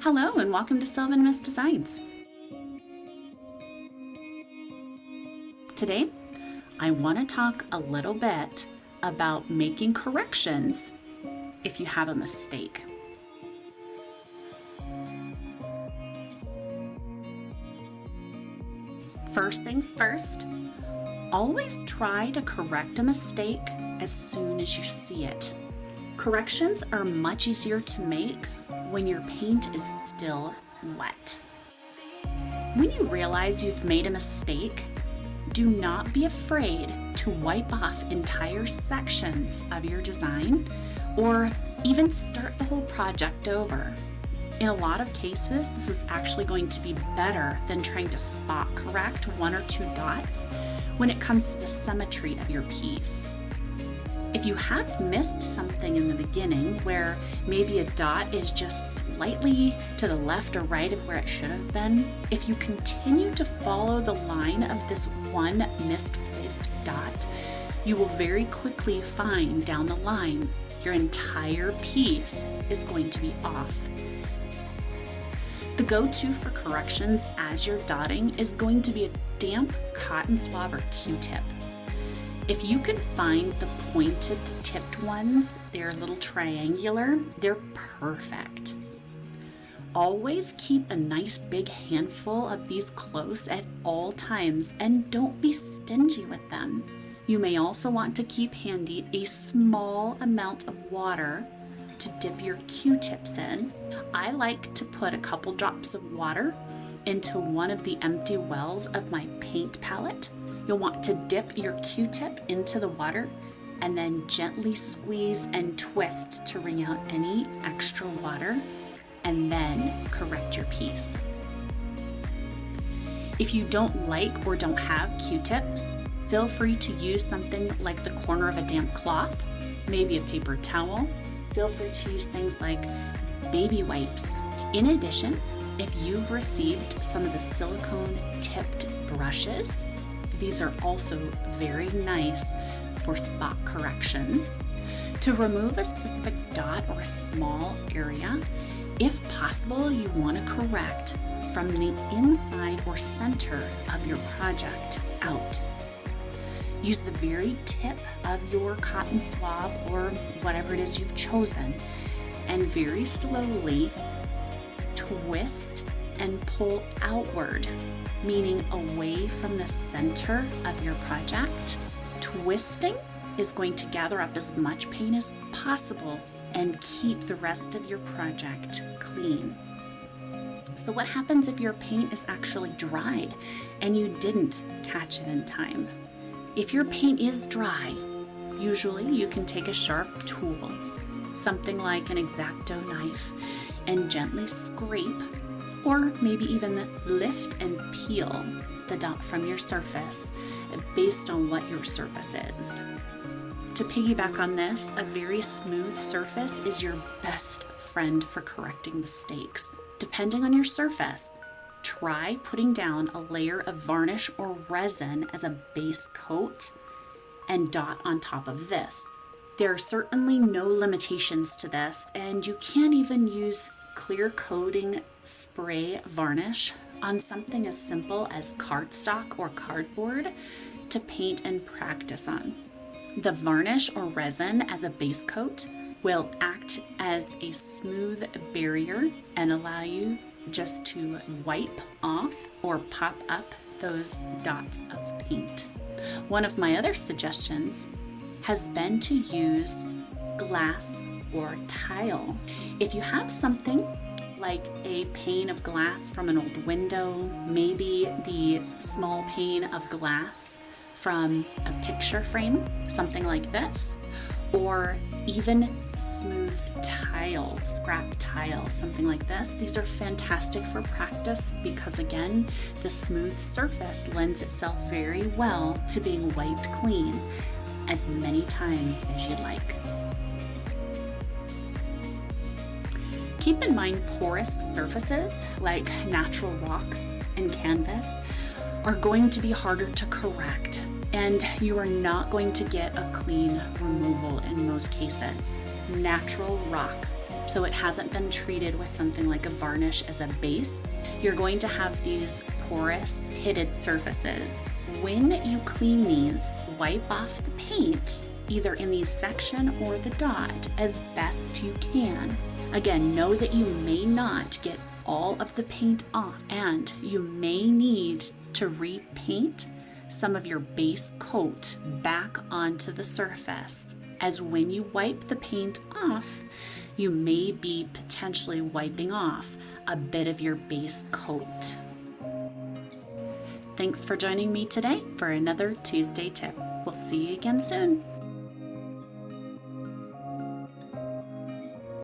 Hello and welcome to Sylvan Miss Designs. Today, I want to talk a little bit about making corrections if you have a mistake. First things first, always try to correct a mistake as soon as you see it. Corrections are much easier to make when your paint is still wet. When you realize you've made a mistake, do not be afraid to wipe off entire sections of your design or even start the whole project over. In a lot of cases, this is actually going to be better than trying to spot correct one or two dots when it comes to the symmetry of your piece. If you have missed something in the beginning where maybe a dot is just slightly to the left or right of where it should have been, if you continue to follow the line of this one misplaced dot, you will very quickly find down the line your entire piece is going to be off. The go-to for corrections as you're dotting is going to be a damp cotton swab or Q-tip. If you can find the pointed tipped ones, they're a little triangular, they're perfect. Always keep a nice big handful of these close at all times and don't be stingy with them. You may also want to keep handy a small amount of water to dip your Q-tips in. I like to put a couple drops of water into one of the empty wells of my paint palette. You'll want to dip your Q-tip into the water and then gently squeeze and twist to wring out any extra water and then correct your piece. If you don't like or don't have Q-tips, feel free to use something like the corner of a damp cloth, maybe a paper towel. Feel free to use things like baby wipes. In addition, if you've received some of the silicone tipped brushes, these are also very nice for spot corrections. To remove a specific dot or a small area, if possible, you want to correct from the inside or center of your project out. Use the very tip of your cotton swab or whatever it is you've chosen and very slowly twist and pull outward, meaning away from the center of your project. Twisting is going to gather up as much paint as possible and keep the rest of your project clean. So what happens if your paint is actually dried and you didn't catch it in time? If your paint is dry, usually you can take a sharp tool, something like an X-Acto knife, and gently scrape or maybe even lift and peel the dot from your surface based on what your surface is. To piggyback on this, a very smooth surface is your best friend for correcting mistakes. Depending on your surface, try putting down a layer of varnish or resin as a base coat and dot on top of this. There are certainly no limitations to this, and you can even use clear coating spray varnish on something as simple as cardstock or cardboard to paint and practice on. The varnish or resin as a base coat will act as a smooth barrier and allow you just to wipe off or pop up those dots of paint. One of my other suggestions has been to use glass or tile. If you have something like a pane of glass from an old window, maybe the small pane of glass from a picture frame, something like this, or even smooth tiles, scrap tiles, something like this. These are fantastic for practice because, again, the smooth surface lends itself very well to being wiped clean as many times as you'd like. Keep in mind porous surfaces like natural rock and canvas are going to be harder to correct, and you are not going to get a clean removal in most cases. Natural rock so it hasn't been treated with something like a varnish as a base, you're going to have these porous, pitted surfaces. When you clean these, wipe off the paint, either in the section or the dot, as best you can. Again, know that you may not get all of the paint off, and you may need to repaint some of your base coat back onto the surface, as when you wipe the paint off, you may be potentially wiping off a bit of your base coat. Thanks for joining me today for another Tuesday tip. We'll see you again soon.